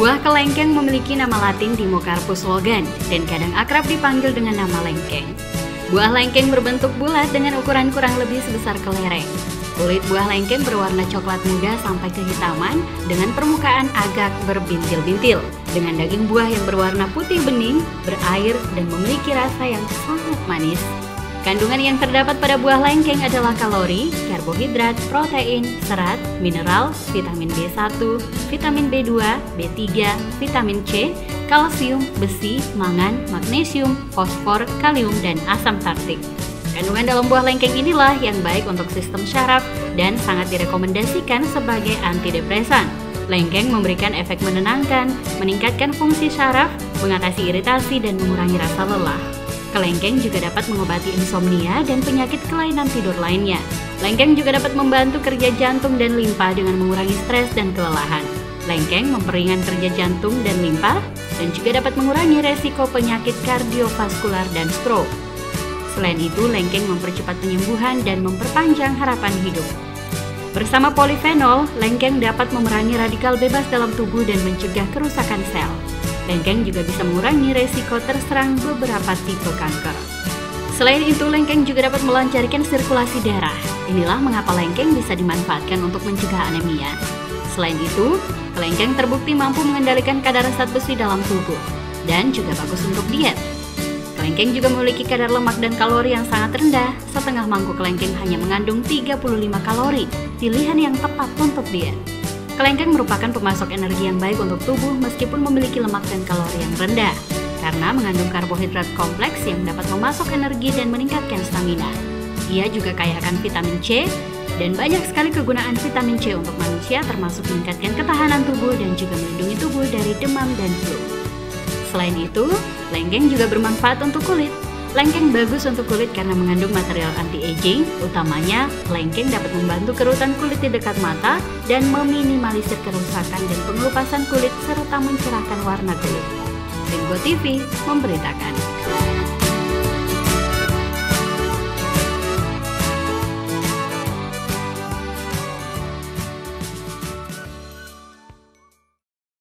Buah kelengkeng memiliki nama latin Dimmocarpus logan dan kadang akrab dipanggil dengan nama lengkeng. Buah lengkeng berbentuk bulat dengan ukuran kurang lebih sebesar kelereng. Kulit buah lengkeng berwarna coklat muda sampai kehitaman dengan permukaan agak berbintil-bintil, dengan daging buah yang berwarna putih bening, berair, dan memiliki rasa yang sangat manis. Kandungan yang terdapat pada buah lengkeng adalah kalori, karbohidrat, protein, serat, mineral, vitamin B1, vitamin B2, B3, vitamin C, kalsium, besi, mangan, magnesium, fosfor, kalium, dan asam tartik. Kandungan dalam buah lengkeng inilah yang baik untuk sistem syaraf dan sangat direkomendasikan sebagai antidepresan. Lengkeng memberikan efek menenangkan, meningkatkan fungsi syaraf, mengatasi iritasi, dan mengurangi rasa lelah. Kelengkeng juga dapat mengobati insomnia dan penyakit kelainan tidur lainnya. Lengkeng juga dapat membantu kerja jantung dan limpa dengan mengurangi stres dan kelelahan. Lengkeng memperingan kerja jantung dan limpa dan juga dapat mengurangi resiko penyakit kardiovaskular dan stroke. Selain itu, lengkeng mempercepat penyembuhan dan memperpanjang harapan hidup. Bersama polifenol, lengkeng dapat memerangi radikal bebas dalam tubuh dan mencegah kerusakan sel. Lengkeng juga bisa mengurangi resiko terserang beberapa tipe kanker. Selain itu, lengkeng juga dapat melancarkan sirkulasi darah. Inilah mengapa lengkeng bisa dimanfaatkan untuk mencegah anemia. Selain itu, kelengkeng terbukti mampu mengendalikan kadar zat besi dalam tubuh dan juga bagus untuk diet. Kelengkeng juga memiliki kadar lemak dan kalori yang sangat rendah. Setengah mangkuk kelengkeng hanya mengandung 35 kalori, pilihan yang tepat untuk diet. Kelengkeng merupakan pemasok energi yang baik untuk tubuh meskipun memiliki lemak dan kalori yang rendah, karena mengandung karbohidrat kompleks yang dapat memasok energi dan meningkatkan stamina. Ia juga kaya akan vitamin C, dan banyak sekali kegunaan vitamin C untuk manusia termasuk meningkatkan ketahanan tubuh dan juga melindungi tubuh dari demam dan flu. Selain itu, lengkeng juga bermanfaat untuk kulit. Lengkeng bagus untuk kulit karena mengandung material anti-aging, utamanya lengkeng dapat membantu kerutan kulit di dekat mata dan meminimalisir kerusakan dan pengelupasan kulit serta mencerahkan warna kulit. Ringo TV memberitakan.